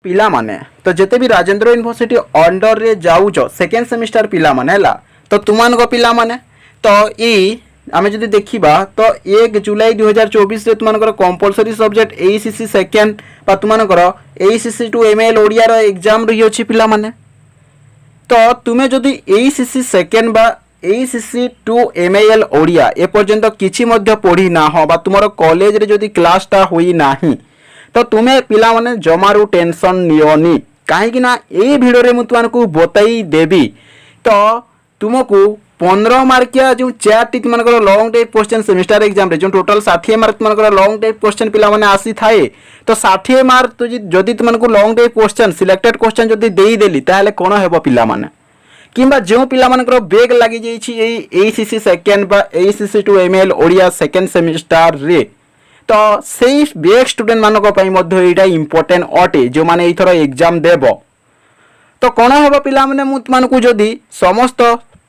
पिला माने तो जेते भी राजेंद्र यूनिवर्सिटी अंडर रे जाऊच सेकेंड सेमिस्टर पिला माने हला तो तुमान को पिला माने तो ई आमे जदि देखिबा तो 1 जुलाई 2024 रे तुमानकर कंपलसरी सब्जेक्ट एसीसी सेकेंड बा तुमानकर एसीसी टू एमएल ओडिया रो एग्जाम रही अछि पिला माने तो तुमे जदि एसीसी सेकेंड बा एसीसी टू एमएल ओडिया ए पर्यंत किछि मध्य पढ़ी ना हो बा तुमरो कॉलेज रे जदि क्लास ता होई नाही तो तुमे पिला माने जमारू टेंशन नियोनी काहे कि ना ए वीडियो रे मु तुमको बताई देबी तो तुमको 15 मार्किया जो 4 टी तुमको long type question semester exam रे जो टोटल 60 मार्क तुमको लॉन्ग टाइप क्वेश्चन पिला माने आसी थाए तो 60 मार्क तो जदि तुमको long type question selected question जदि देई देली ताले कोन हेबो पिला माने किंबा जो पिला मानकर बेग लागि जाई छी एसीसी सेकेंड बा ACC two ML Odia second semester रे तो सेही बेग स्टूडेंट मानको पई मध्ये एटा इंपोर्टेंट अटे जो माने एथरो एग्जाम देबो तो कोन हेबो पिला माने मु तुमको जदि समस्त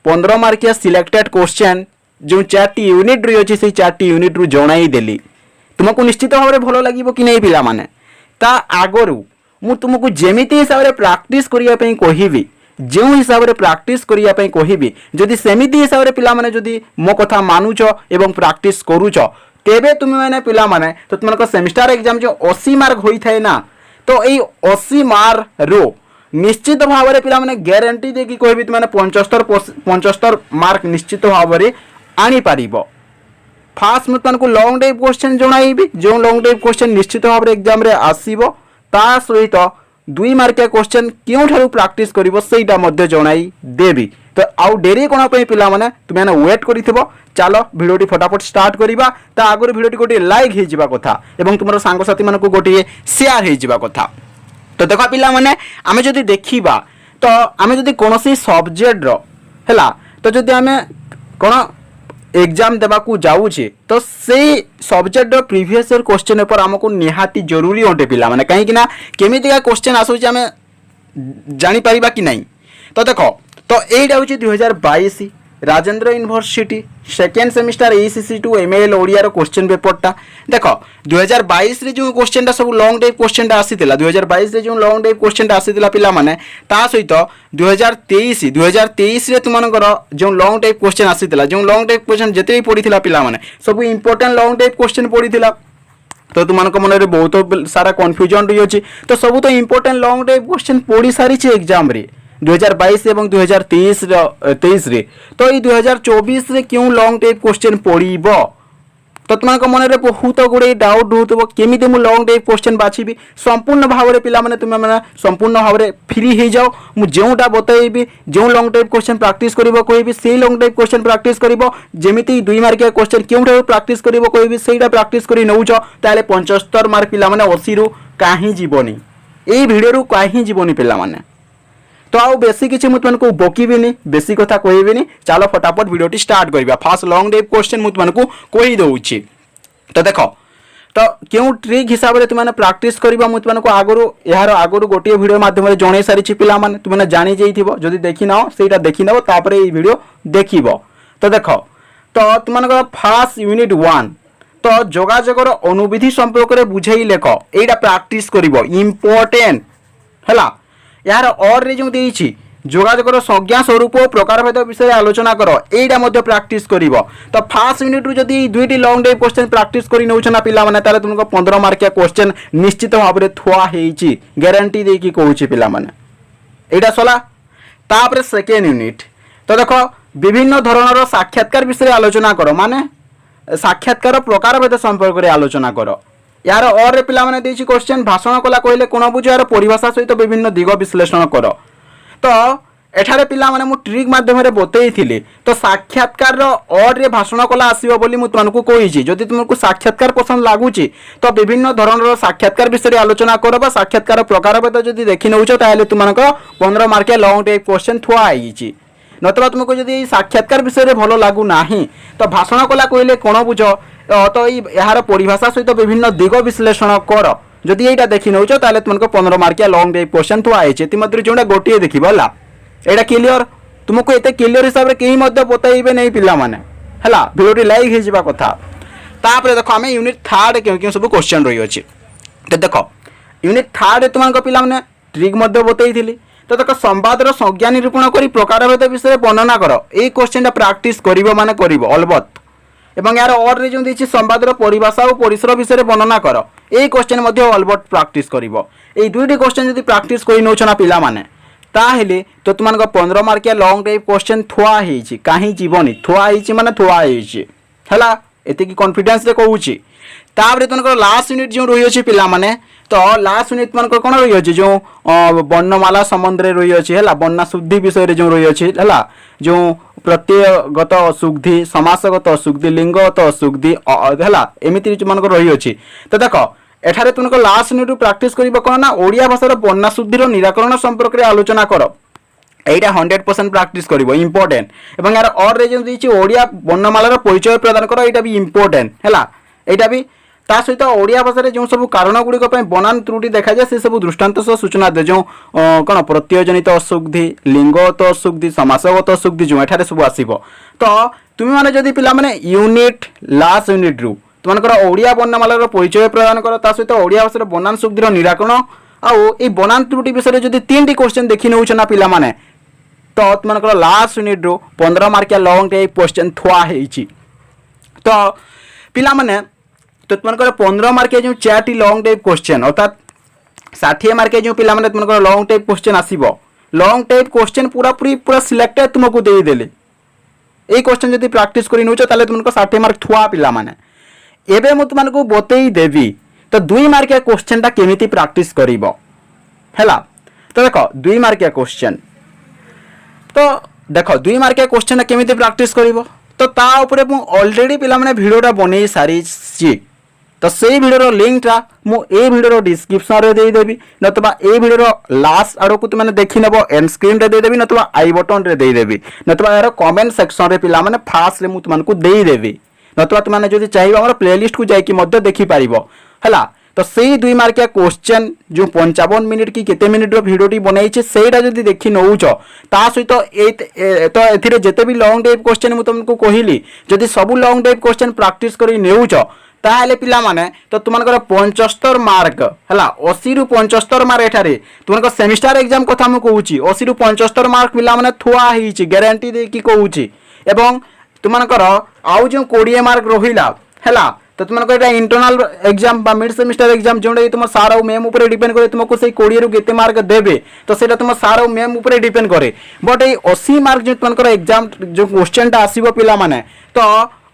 15 मार्किया सिलेक्टेड क्वेश्चन जो 4टी यूनिट रही अछि से 4टी यूनिट रु जणाई देली तुमको निश्चित भाव में भलो लागिबो कि नहीं पिला माने ता आगरु मु तुमको जेमिति हिसाब रे प्रैक्टिस करिया पई कहिबी जो हिसाब रे प्रैक्टिस करिया पई कहिबी जदि सेमिति हिसाब रे पिला माने जदि मो कथा मानुच एवं प्रैक्टिस करूच तेबे तुम माने पिला माने तो तुमको सेमिस्टर एग्जाम जो 80 मार्क होई थाए ना तो एई 80 मार्क रो निश्चित भाव में पिला माने ग्यारंटी देकी कहबी तुम 75 मार्क निश्चित भाव में आनी पारिबो फास्ट मु तुमको लॉन्ग टाइप क्वेश्चन जणाइबी जो लॉन्ग टाइप क्वेश्चन निश्चित भाव में एग्जाम रे आसीबो ता सहित 2 मार्किया क्वेश्चन क्यों ठारू प्रैक्टिस करिवो सेटा मध्ये जणाई देबी तो आउ डेरी कोन पे पिला माने तुम माने वेट करिथिबो चलो भिडियोटी फटाफट स्टार्ट करिबा ता आगर भिडियोटी गोटे लाइक हे जिबा कथा एवं तुमरो सांग साथी मानको गोटे शेयर हे जिबा कथा तो देखो पिला माने आमे जदि देखिबा तो आमे जदि कोनोसी सब्जेक्ट रो हैला तो जदि आमे कोन एग्जाम देबा को जाउछे तो से सब्जेक्ट रो प्रीवियस ईयर क्वेश्चन पेपर हमको निहाती जरूरी होते पिला माने काहे कि ना केमिति का क्वेश्चन आसुचे आमे जानि परिबा कि नहीं तो देखो तो एटा होची 2022 Rajendra University second semester AECC two ML Odia रो क्वेश्चन पेपरटा देखो 2022 रे जो क्वेश्चनटा सब लॉन्ग टाइप क्वेश्चनटा आसीतिला 2022 रे जो लॉन्ग टाइप क्वेश्चनटा आसीतिला पिला माने ता सहित 2023 रे तुमनकर जो लॉन्ग टाइप क्वेश्चन आसीतिला जो लॉन्ग टाइप क्वेश्चन जते भी पढितिला पिला माने सब इंपोर्टेंट लॉन्ग टाइप क्वेश्चन पढितिला तो तुमनको मन रे बहुत सारा कंफ्यूजन रही अछि तो सब तो इंपोर्टेंट लॉन्ग टाइप क्वेश्चन पढि सारी छै एग्जाम रे 2022 एवं 2023 रे तो ये 2024 रे क्यों लॉन्ग टाइप क्वेश्चन पड़ीबो तो तुमको मन रे बहुत गुड़े डाउट होतबो केमिते मु लॉन्ग टाइप क्वेश्चन बाछिबी संपूर्ण भाव रे पिला माने तुम माने संपूर्ण भाव रे फ्री हे जाओ मु जेउटा बतैबी जो लॉन्ग टाइप क्वेश्चन प्रैक्टिस करिवो कहबी सेही लॉन्ग टाइप क्वेश्चन प्रैक्टिस करिवो जेमिति 2 मार्किया क्वेश्चन केउटा प्रैक्टिस करिवो कहबी सेहीटा प्रैक्टिस करि नउचो ताले 75 मार्क पिला माने 80 रु काहे जीवनी एई वीडियो रु काहे जीवनी पिला माने तो आउ बेसी किछि मु तुमको बोकीबिनी बेसी कथा कहबिनी चलो फटाफट वीडियोटी स्टार्ट करिबा फास्ट लॉन्ग टाइप क्वेश्चन मु तुमको कहि दउछि तो देखो तो क्यों ट्रिक हिसाब रे तुमने प्रैक्टिस करिबा मु तुमको आगरु यार आगरु गोटे वीडियो माध्यम रे जणै सारी छि पिला माने तुमने जानि जइथिबो जदि देखि नाओ सेटा देखि नाओ तापरे ई वीडियो देखिबो तो देखो तो तुमनको फास्ट यूनिट 1 तो जोगाजोगर अनुविधि संपर्क रे बुझाई लेखो एटा प्रैक्टिस करिवो इंपोर्टेंट हला यार और रे जो देइछि जोगाजोगर संज्ञा स्वरूप प्रकारभेद विषय आलोचना करो एटा मध्ये प्रैक्टिस करिवो तो फास्ट यूनिट रु जदी दुईटी लॉन्ग टाइप क्वेश्चन प्रैक्टिस करि नउछना पिला माने ताले तुमको 15 मार्किया क्वेश्चन निश्चित भाव रे थुआ हेइछि गारंटी देई कि कहूछि पिला माने एटा सला तापर सेकेंड यूनिट तो देखो विभिन्न धरणर साक्षात्कार विषय आलोचना करो माने साक्षात्कार प्रकारभेद संपर्क रे आलोचना करो यार और रे पिला माने देछि क्वेश्चन भाषण कला कहले कोन बुझो यार परिभाषा सहित विभिन्न दिग विश्लेषण करो तो एठारे पिला माने मु ट्रिक माध्यम रे बतैथिले तो साक्षात्कार रो और रे भाषण कला आसीबो बोली मु तुमको कहिछि जदि तुमको साक्षात्कार पसंद लागुछि तो विभिन्न धरणर साक्षात्कार विषय आलोचना करो बा साक्षात्कार प्रकारभेद जदि देखि नउछो ताले तुमको 15 मार्किया लॉन्ग टाइप क्वेश्चन थुआ आइछि नतबा तुमको जदि साक्षात्कार विषय रे भलो लागु नाही तो भाषण कला कहले कोन बुझो तो यार परिभाषा सहित विभिन्न दिग विश्लेषण कर जदि एटा देखि नउछो ताले तुमको 15 मार्किया लॉन्ग टाइप क्वेश्चन थुआ आइछि तिमद्रि जोंडा गोटिए देखिबला एटा क्लियर तुमको एते क्लियर हिसाब रे केही मध्य बताइबे नै पिला माने हला वीडियोटी लाइक हे जिबा कथा तापर देखो हमें यूनिट 3 क्यों क्यों सब क्वेश्चन रही अछि तो देखो यूनिट 3 रे तुमको पिला माने ट्रिक मध्य बतई तो देख संवादर संज्ञा निरूपण कर प्रकारभेद विषय वर्णना कर ये क्वेश्चन प्रैक्टिस करिवो माने करिवो अलबत एवं यार और रे जो देछि संवादर परिभाषा और परिसर विषय वर्णना कर ये क्वेश्चन मध्य अलबत प्रैक्टिस करिवो ए दुईटी क्वेश्चन जदि प्रैक्टिस करि नौछना पिला माने ताहेले तो तुमको 15 मार्किया लॉन्ग टाइप क्वेश्चन थुआ हेछि काहे जीवनी थुआ हेछि माने थुआ हेछि हला एते की कॉन्फिडेंस रे कहूछि ताबरे तुमको लास्ट यूनिट जो रही अछि पिला माने तो लास्ट यूनिट तुमको कोन रही अछि जो वर्णमाला संबंध रे रही अछि हला वर्णा शुद्धि विषय रे जो रही अछि हला जो प्रत्ययगत अशुद्धि समासगत अशुद्धि लिंगगत अशुद्धि हला एमिति तुमको रही अछि तो देखो एठारे तुमको लास्ट यूनिट प्रैक्टिस करिबो कोन ना ओडिया भाषार वर्णा शुद्धिर निराकरण संपर्क रे आलोचना करो एटा 100% प्रैक्टिस करिवो इंपोर्टेंट एवं यार और रे जो दिछि ओडिया वर्णमालार परिचय प्रदान करो एटा भी इंपोर्टेंट हला एटा भी ता सहित ओडिया भाषा रे जो सब कारण गुडी को बनान त्रुटि देखा जाए से सब दृष्टांत सह सूचना दे जो कोन प्रत्यय जनित अशुद्धि लिंगगत अशुद्धि समासगत अशुद्धि जो एठारे सब आसीबो तो तुम माने जदी पिला माने यूनिट लास्ट यूनिट रु तुमनकर ओडिया वर्णमालार परिचय प्रदान कर ता सहित ओडिया भाषार बनान शुद्धिर निराकरण आउ ए बनान त्रुटि विषय जदी 3टी क्वेश्चन देखि नउछ ना पिला माने तो तुमनकर लास्ट यूनिट रु 15 मार्किया लॉन्ग टाइप क्वेश्चन थुआ हेछि तो पिला माने तो तुमको 15 मार्किया जो 4टी लॉन्ग टाइप क्वेश्चन अर्थात 60 मार्किया जो पिला माने तुमको लॉन्ग टाइप क्वेश्चन आसीबो लॉन्ग टाइप क्वेश्चन पूरा सिलेक्टेड तुमको देई देले ए क्वेश्चन जदी प्रैक्टिस करि नउछ ताले तुमको 60 मार्क थुआ पिला माने एबे मु तुमको बतई देवी तो 2 मार्किया क्वेश्चन ता केमिति प्रैक्टिस करिवो हैला तो देखो 2 मार्किया क्वेश्चन तो देखो 2 मार्किया क्वेश्चन केमिति प्रैक्टिस करिवो तो ता ऊपर मु ऑलरेडी पिला माने वीडियोटा बनै सारी छी तो से वीडियो लिंक टा मु ए वीडियो डिस्क्रिप्शन रे दे देबी नतबा ए वीडियो लास्ट आरो को तुमने देखि नेबो एंड स्क्रीन रे दे देबी नतबा आई बटन रे दे देबी नतबा यार कमेंट सेक्शन रे पिला माने फास्ट रे मु तुमनको दे देबी नतबा तुमने जदी चाहिबो हमर प्लेलिस्ट को जाई कि मध्य देखि पारिबो हला तो सेही 2 मार्किया क्वेश्चन जो 55 मिनिट की केते मिनिट रो वीडियोटी बनाई छे सेटा जदी देखि नउछ ता सहित तो एथिरे जेते भी लॉन्ग टाइप क्वेश्चन मु तुमको कहिली जदी सब लॉन्ग टाइप क्वेश्चन प्रैक्टिस करी नेउछ ताहले पिला माने तो तुमनकर 75 मार्क हला 80 रु 75 मार्क एठारे तुमनकर सेमिस्टर एग्जाम कथा मु कहूची 80 रु 75 मार्क पिला माने थुआ हिची गारंटी दे की कहूची एवं तुमनकर आउ जो 20 मार्क रहिला हला तो तुमको एटा इंटरनल एग्जाम बा मिड सेमिस्टर एग्जाम जोंडे तुम सार और मैम ऊपर डिपेंड करे तुमको से 20 रु केते मार्क देबे तो सेटा तुम सार और मैम ऊपर डिपेंड करे बट ए 80 मार्क जो तुमकर एग्जाम जो क्वेश्चन ता आसीबो पिला माने तो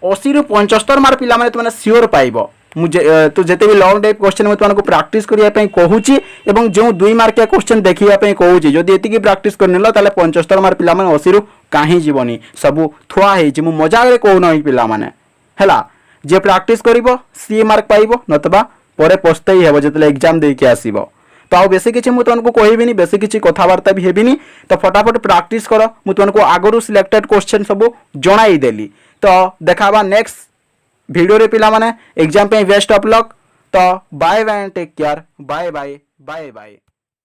80 रु 75 मार्क पिला माने तुमने सियोर पाइबो मुझे तो जेते भी लॉन्ग टाइप क्वेश्चन में तुमको प्रैक्टिस करिया पई कहूची एवं जो 2 मार्किया क्वेश्चन देखिया पई कहूची जदी एतिकी प्रैक्टिस करनेलो ताले 75 मार्क पिला माने 80 रु काहे जीवनी सब थुआ हेची मु मजाक रे कहू नै पिला माने हला जे प्रैक्टिस करिवो सी मार्क पाइबो नतबा परे पछतई हेबो जेतले एग्जाम दे के आसीबो तो आ बेसी किछि मु तुमको कहबिनी बेसी किछि कथावार्ता भी हेबिनी तो फटाफट प्रैक्टिस करो मु तुमको आगरु सिलेक्टेड क्वेश्चन सब जणाई देली तो देखाबा नेक्स्ट वीडियो रे पिला माने एग्जाम पे बेस्ट ऑफ लक तो bye bye take care bye bye bye bye.